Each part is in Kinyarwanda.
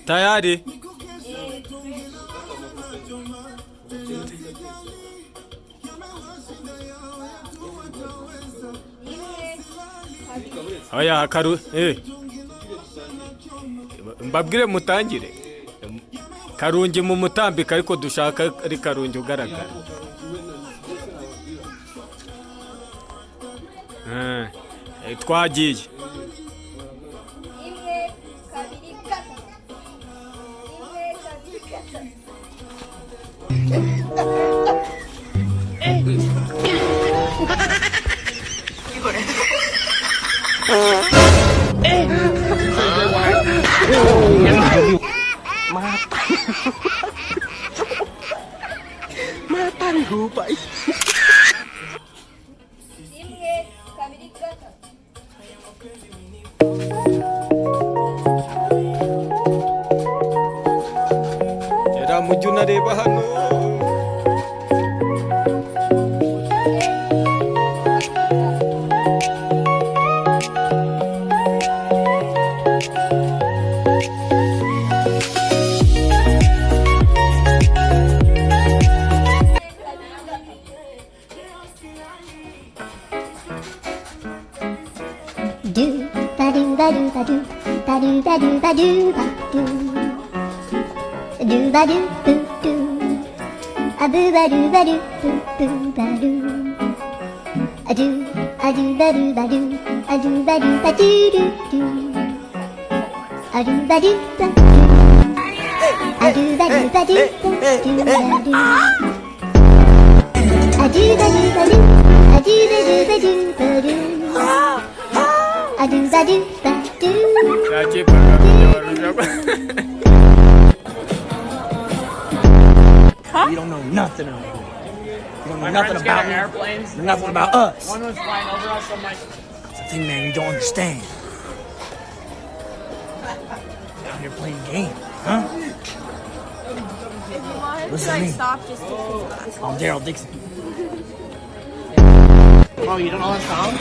Tayari. Oya mbabwire mutangire. Karungi mu mutambika ariko dushaka ari Karungi ugaragara. Twagiye. Mata lupa. Era mujye unareba hano. Do ba do ba do ba do ba do ba do ba do ba do boo do a boo ba do ba do boo boo ba do a do ba do ba do a do ba do ba do do a do ba do ba do a do ba do ba do do ba do a do ba do ba do a do ba do ba do ba do I do ba do ba do. You don't know nothing about it. You don't know nothing about me. Airplanes. Nothing about us. One was flying over us. I'm like, That's the thing, man. You don't understand. Out here playing games, huh? Listen to me. Stop just to I'm Daryl Dixon. oh, you don't know that song?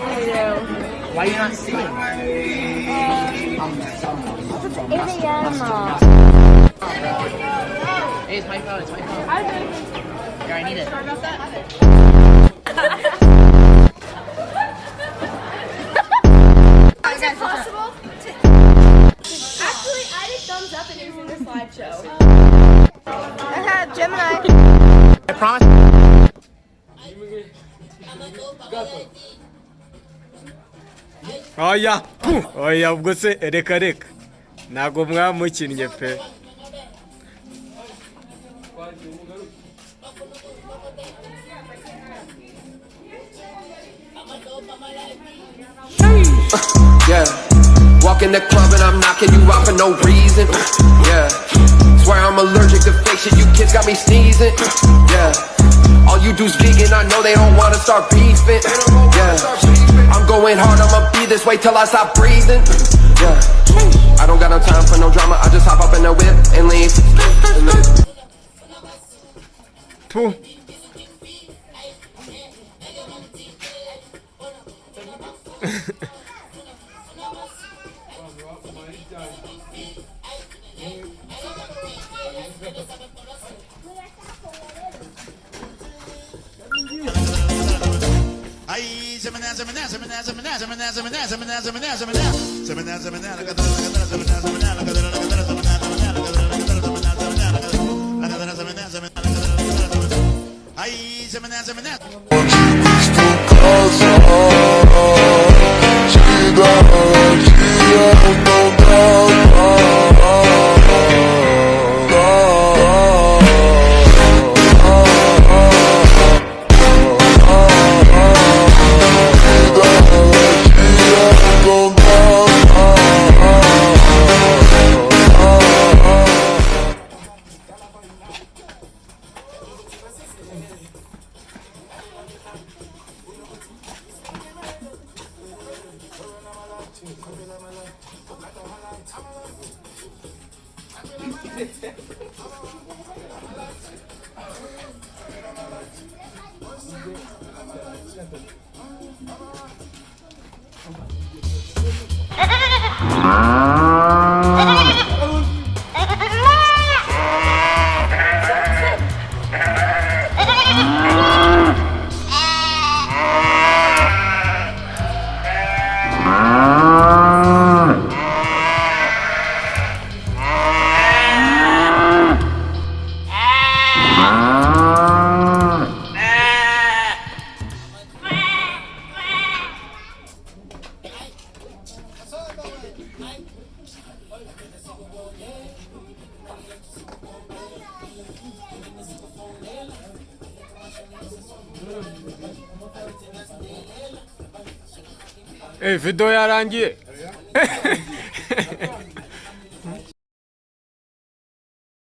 I do. Why are you not singing? Hey, it's my phone. It's my phone. Here, I need it. Sorry about that. Is it possible? Actually, I did thumbs up and it was in the slideshow. I had Gemini. I promise. Oya. Oya ubwo se reka. Ntago mwamukinnye pe. Yeah, walk in the club and I'm knocking you out for no reason. Yeah, swear I'm allergic to fake shit. You kids got me sneezing. Yeah, all you do's vegan. I know they don't wanna start beefing. Yeah, I'm going hard. I'ma be this way till I stop breathing. Yeah, I don't got no time for no drama. I just hop up in the whip and leave. Puh. Video yarangiye.